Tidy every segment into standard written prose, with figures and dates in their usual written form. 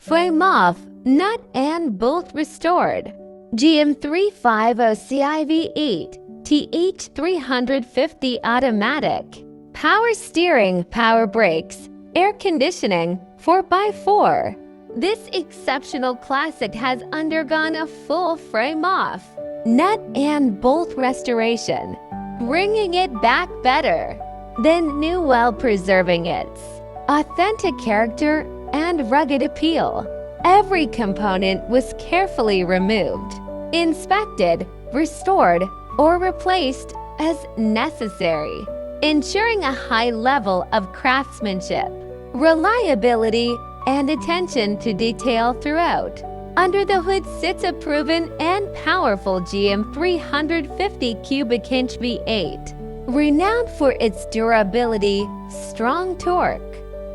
Frame off, nut and bolt restored. GM350CIV8 TH350 automatic. Power steering, power brakes, air conditioning, 4x4. This exceptional classic has undergone a full frame off, nut and bolt restoration, bringing it back better than new while preserving its authentic character and rugged appeal. Every component was carefully removed, inspected, restored, or replaced as necessary, ensuring a high level of craftsmanship, reliability, and attention to detail throughout. Under the hood sits a proven and powerful GM 350 cubic inch V8, renowned for its durability, strong torque,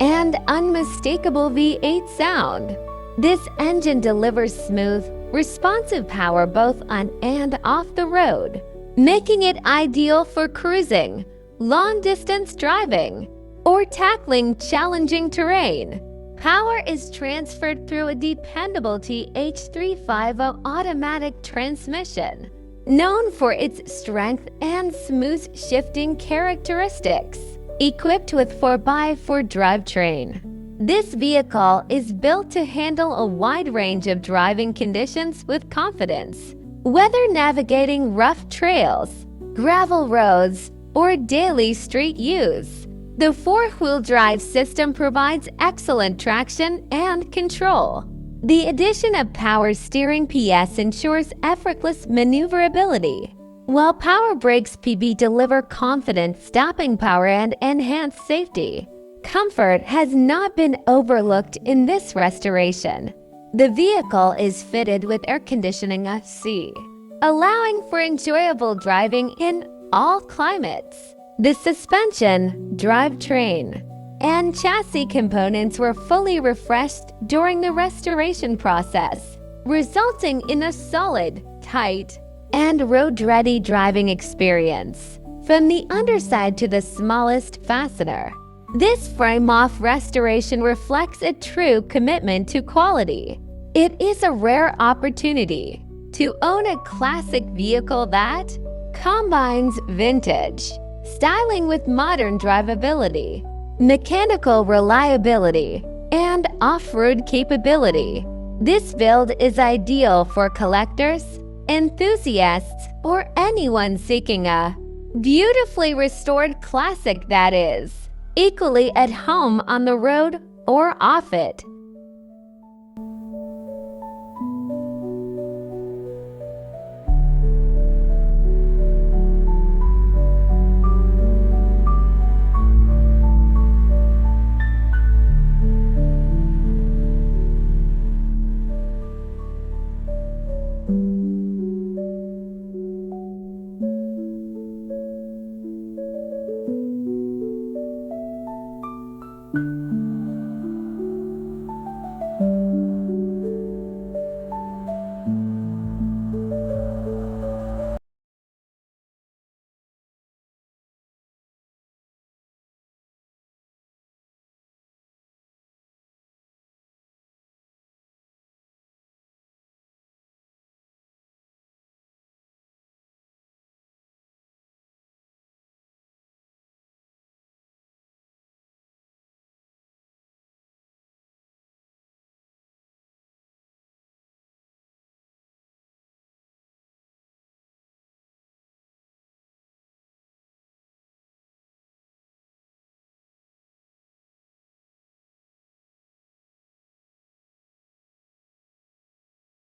and unmistakable V8 sound. This engine delivers smooth, responsive power both on and off the road, making it ideal for cruising, long-distance driving, or tackling challenging terrain. Power is transferred through a dependable TH350 automatic transmission, known for its strength and smooth shifting characteristics. Equipped with 4x4 drivetrain, this vehicle is built to handle a wide range of driving conditions with confidence. Whether navigating rough trails, gravel roads, or daily street use, the four-wheel drive system provides excellent traction and control. The addition of power steering PS ensures effortless maneuverability, while power brakes PB deliver confident stopping power and enhanced safety. Comfort has not been overlooked in this restoration. The vehicle is fitted with air conditioning AC, allowing for enjoyable driving in all climates. The suspension, drivetrain, and chassis components were fully refreshed during the restoration process, resulting in a solid, tight, and road-ready driving experience. From the underside to the smallest fastener, this frame-off restoration reflects a true commitment to quality. It is a rare opportunity to own a classic vehicle that combines vintage styling with modern drivability, mechanical reliability, and off-road capability. This build is ideal for collectors, enthusiasts, or anyone seeking a beautifully restored classic that is equally at home on the road or off it.